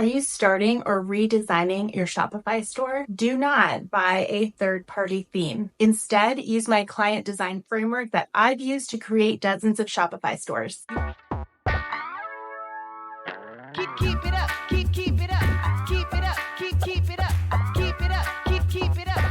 Are you starting or redesigning your Shopify store? Do not buy a third-party theme. Instead, use my client design framework that I've used to create dozens of Shopify stores. Keep it up, keep it up, keep it up, keep it up, keep it up, keep it up, keep it up.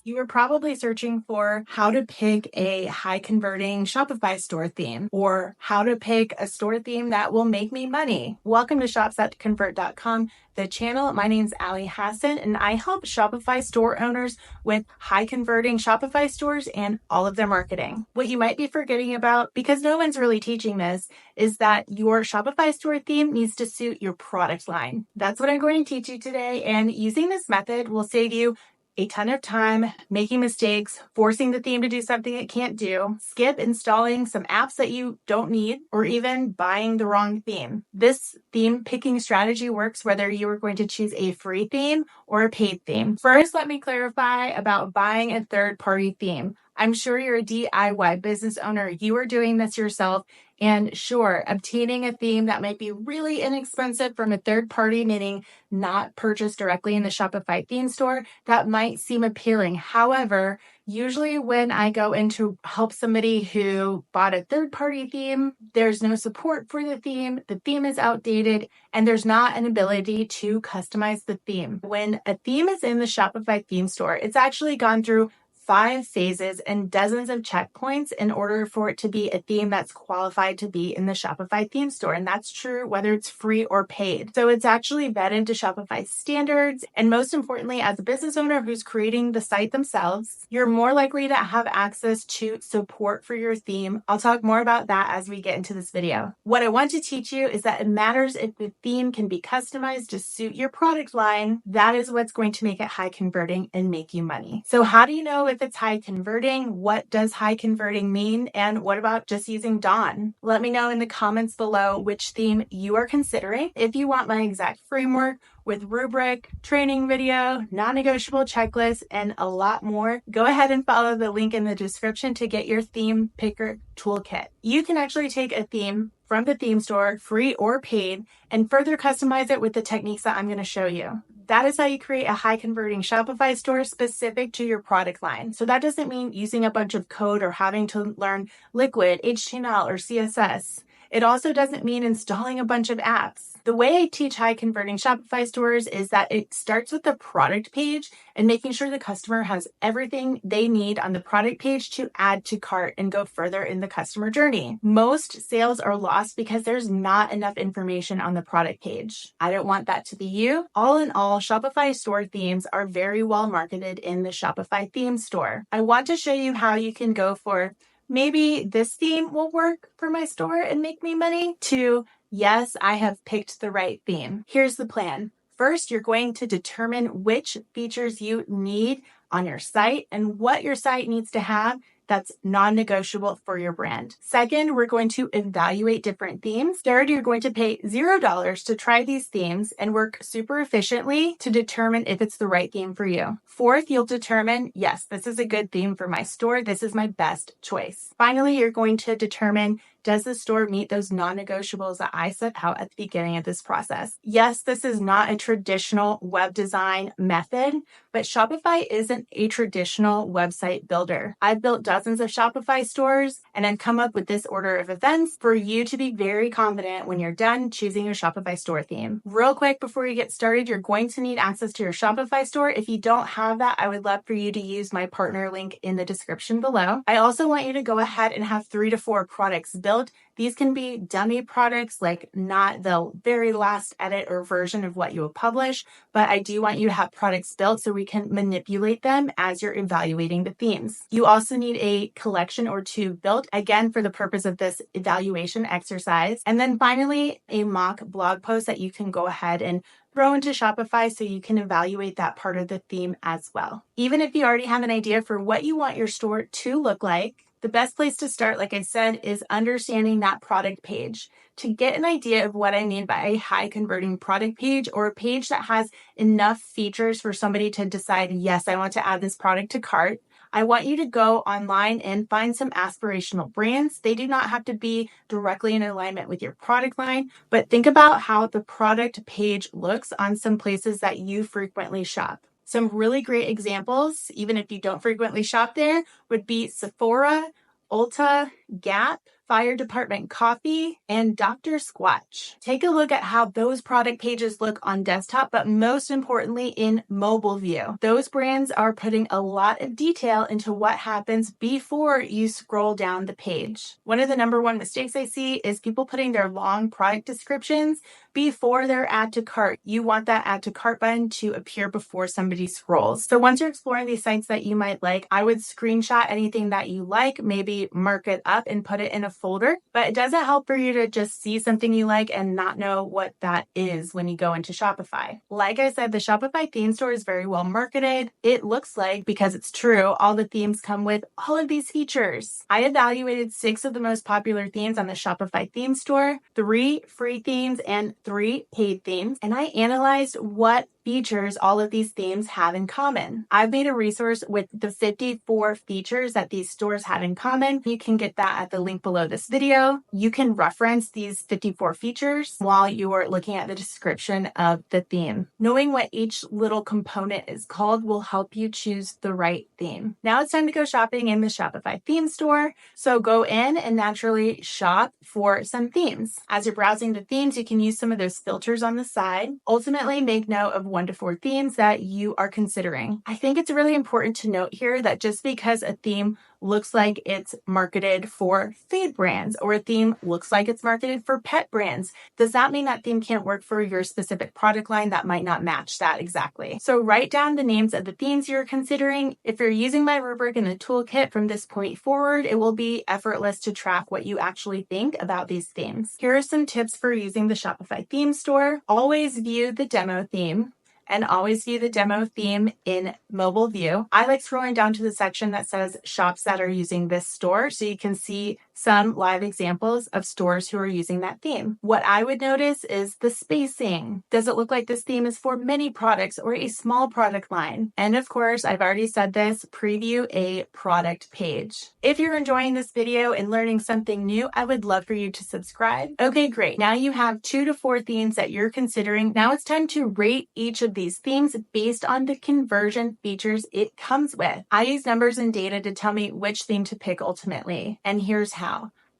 You were probably searching for how to pick a high converting Shopify store theme or how to pick a store theme that will make me money. Welcome to shops.convert.com, the channel. My name's Ali Hassan, and I help Shopify store owners with high converting Shopify stores and all of their marketing. What you might be forgetting about, because no one's really teaching this, is that your Shopify store theme needs to suit your product line. That's what I'm going to teach you today. And using this method will save you a ton of time, making mistakes, forcing the theme to do something it can't do, skip installing some apps that you don't need, or even buying the wrong theme. This theme picking strategy works whether you are going to choose a free theme or a paid theme. First, let me clarify about buying a third-party theme. I'm sure you're a DIY business owner. You are doing this yourself. And sure, obtaining a theme that might be really inexpensive from a third party, meaning not purchased directly in the Shopify theme store, that might seem appealing. However, usually when I go in to help somebody who bought a third party theme, there's no support for the theme is outdated, and there's not an ability to customize the theme. When a theme is in the Shopify theme store, it's actually gone through 5 phases and dozens of checkpoints in order for it to be a theme that's qualified to be in the Shopify theme store. And that's true whether it's free or paid. So it's actually vetted to Shopify standards. And most importantly, as a business owner who's creating the site themselves, you're more likely to have access to support for your theme. I'll talk more about that as we get into this video. What I want to teach you is that it matters if the theme can be customized to suit your product line. That is what's going to make it high converting and make you money. So how do you know if it's high converting? What does high converting mean? And what about just using Dawn? Let me know in the comments below which theme you are considering. If you want my exact framework with rubric, training video, non-negotiable checklist, and a lot more, go ahead and follow the link in the description to get your theme picker toolkit. You can actually take a theme from the theme store, free or paid, and further customize it with the techniques that I'm going to show you. That is how you create a high converting Shopify store specific to your product line. So that doesn't mean using a bunch of code or having to learn Liquid, HTML, or CSS. It also doesn't mean installing a bunch of apps. The way I teach high converting Shopify stores is that it starts with the product page and making sure the customer has everything they need on the product page to add to cart and go further in the customer journey. Most sales are lost because there's not enough information on the product page. I don't want that to be you. All in all, Shopify store themes are very well marketed in the Shopify theme store. I want to show you how you can go for maybe this theme will work for my store and make me money, to yes, I have picked the right theme. Here's the plan. First, you're going to determine which features you need on your site and what your site needs to have that's non-negotiable for your brand. Second, we're going to evaluate different themes. Third, you're going to pay $0 to try these themes and work super efficiently to determine if it's the right theme for you. Fourth, you'll determine, yes, this is a good theme for my store. This is my best choice. Finally, you're going to determine, does the store meet those non-negotiables that I set out at the beginning of this process? Yes, this is not a traditional web design method, but Shopify isn't a traditional website builder. I've built dozens of Shopify stores and I've come up with this order of events for you to be very confident when you're done choosing your Shopify store theme. Real quick before you get started, you're going to need access to your Shopify store. If you don't have that, I would love for you to use my partner link in the description below. I also want you to go ahead and have 3 to 4 products built. These can be dummy products, like not the very last edit or version of what you will publish, but I do want you to have products built so we can manipulate them as you're evaluating the themes. You also need a collection or 2 built, again, for the purpose of this evaluation exercise. And then finally, a mock blog post that you can go ahead and throw into Shopify so you can evaluate that part of the theme as well. Even if you already have an idea for what you want your store to look like, the best place to start, like I said, is understanding that product page. To get an idea of what I mean by a high converting product page, or a page that has enough features for somebody to decide, yes, I want to add this product to cart, I want you to go online and find some aspirational brands. They do not have to be directly in alignment with your product line, but think about how the product page looks on some places that you frequently shop. Some really great examples, even if you don't frequently shop there, would be Sephora, Ulta, Gap, Fire Department Coffee, and Dr. Squatch. Take a look at how those product pages look on desktop, but most importantly in mobile view. Those brands are putting a lot of detail into what happens before you scroll down the page. One of the number one mistakes I see is people putting their long product descriptions before their add to cart. You want that add to cart button to appear before somebody scrolls. So once you're exploring these sites that you might like, I would screenshot anything that you like, maybe mark it up and put it in a folder, but it doesn't help for you to just see something you like and not know what that is when you go into Shopify. Like I said, the Shopify theme store is very well marketed. It looks like, because it's true, all the themes come with all of these features. I evaluated 6 of the most popular themes on the Shopify theme store, 3 free themes and 3 paid themes, and I analyzed what features all of these themes have in common. I've made a resource with the 54 features that these stores have in common. You can get that at the link below this video. You can reference these 54 features while you are looking at the description of the theme. Knowing what each little component is called will help you choose the right theme. Now it's time to go shopping in the Shopify theme store. So go in and naturally shop for some themes. As you're browsing the themes, you can use some of those filters on the side. Ultimately, make note of 1 to 4 themes that you are considering. I think it's really important to note here that just because a theme looks like it's marketed for food brands or a theme looks like it's marketed for pet brands, does that mean that theme can't work for your specific product line that might not match that exactly? So write down the names of the themes you're considering. If you're using my rubric in the toolkit from this point forward, it will be effortless to track what you actually think about these themes. Here are some tips for using the Shopify theme store. Always view the demo theme and always view the demo theme in mobile view. I like scrolling down to the section that says shops that are using this store so you can see some live examples of stores who are using that theme. What I would notice is the spacing. Does it look like this theme is for many products or a small product line? And of course, I've already said this, preview a product page. If you're enjoying this video and learning something new, I would love for you to subscribe. Okay, great. Now you have 2 to 4 themes that you're considering. Now it's time to rate each of these themes based on the conversion features it comes with. I use numbers and data to tell me which theme to pick ultimately. And here's how.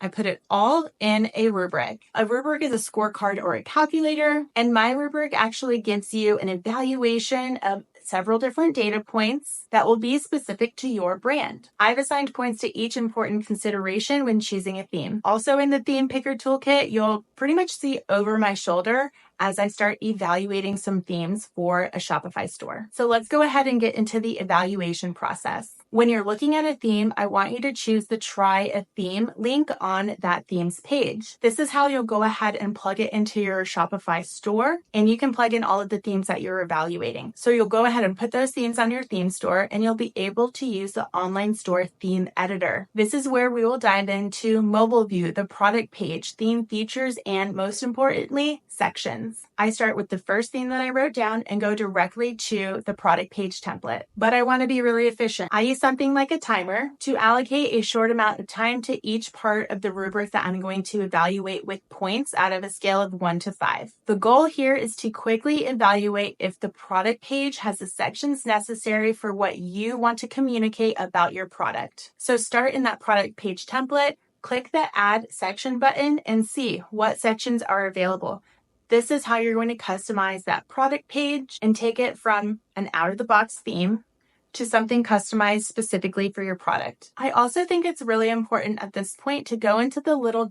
I put it all in a rubric. A rubric is a scorecard or a calculator, and my rubric actually gives you an evaluation of several different data points that will be specific to your brand. I've assigned points to each important consideration when choosing a theme. Also in the theme picker toolkit, you'll pretty much see over my shoulder as I start evaluating some themes for a Shopify store. So let's go ahead and get into the evaluation process. When you're looking at a theme, I want you to choose the Try a Theme link on that theme's page. This is how you'll go ahead and plug it into your Shopify store, and you can plug in all of the themes that you're evaluating. So you'll go ahead and put those themes on your theme store, and you'll be able to use the online store theme editor. This is where we will dive into mobile view, the product page, theme features, and most importantly, sections. I start with the first theme that I wrote down and go directly to the product page template. But I want to be really efficient. I use something like a timer to allocate a short amount of time to each part of the rubric that I'm going to evaluate with points out of a scale of 1 to 5. The goal here is to quickly evaluate if the product page has the sections necessary for what you want to communicate about your product. So start in that product page template, click the Add Section button, and see what sections are available. This is how you're going to customize that product page and take it from an out-of-the-box theme to something customized specifically for your product. I also think it's really important at this point to go into the little ...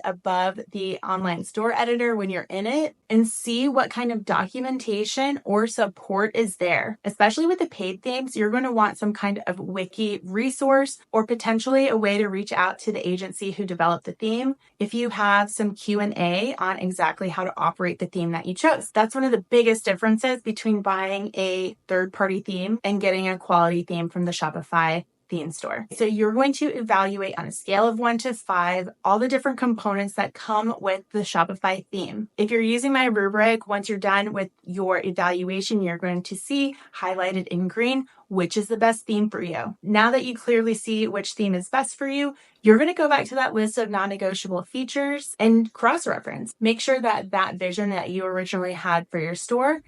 above the online store editor when you're in it and see what kind of documentation or support is there. Especially with the paid themes, you're going to want some kind of wiki resource or potentially a way to reach out to the agency who developed the theme if you have some Q&A on exactly how to operate the theme that you chose. That's one of the biggest differences between buying a third-party theme and getting a quality theme from the Shopify theme store. So you're going to evaluate on a scale of 1 to 5 all the different components that come with the Shopify theme. If you're using my rubric, once you're done with your evaluation, you're going to see highlighted in green which is the best theme for you. Now that you clearly see which theme is best for you, you're going to go back to that list of non-negotiable features and cross-reference. Make sure that that vision that you originally had for your store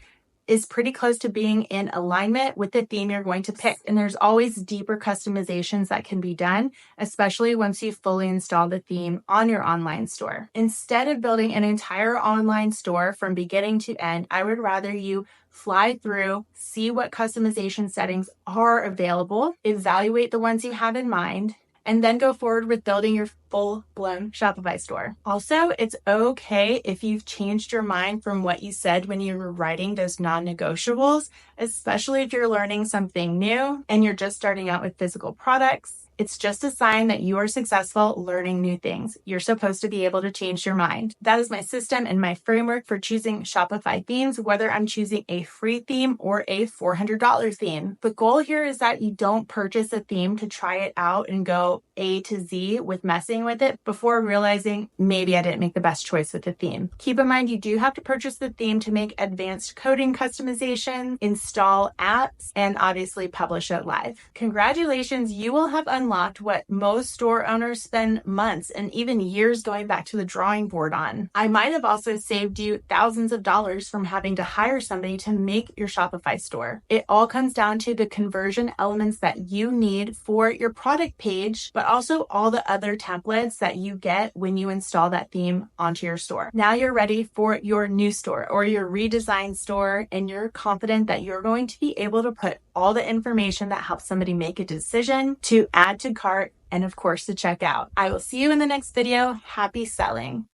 is pretty close to being in alignment with the theme you're going to pick. And there's always deeper customizations that can be done, especially once you've fully installed the theme on your online store. Instead of building an entire online store from beginning to end, I would rather you fly through, see what customization settings are available, evaluate the ones you have in mind, and then go forward with building your full-blown Shopify store. Also, it's okay if you've changed your mind from what you said when you were writing those non-negotiables, especially if you're learning something new and you're just starting out with physical products. It's just a sign that you are successful learning new things. You're supposed to be able to change your mind. That is my system and my framework for choosing Shopify themes, whether I'm choosing a free theme or a $400 theme. The goal here is that you don't purchase a theme to try it out and go A to Z with messing with it before realizing maybe I didn't make the best choice with the theme. Keep in mind, you do have to purchase the theme to make advanced coding customization, install apps, and obviously publish it live. Congratulations, you will have unlocked what most store owners spend months and even years going back to the drawing board on. I might have also saved you thousands of dollars from having to hire somebody to make your Shopify store. It all comes down to the conversion elements that you need for your product page, but also all the other templates that you get when you install that theme onto your store. Now you're ready for your new store or your redesigned store, and you're confident that you're going to be able to put all the information that helps somebody make a decision to add to cart and of course to check out. I will see you in the next video. Happy selling.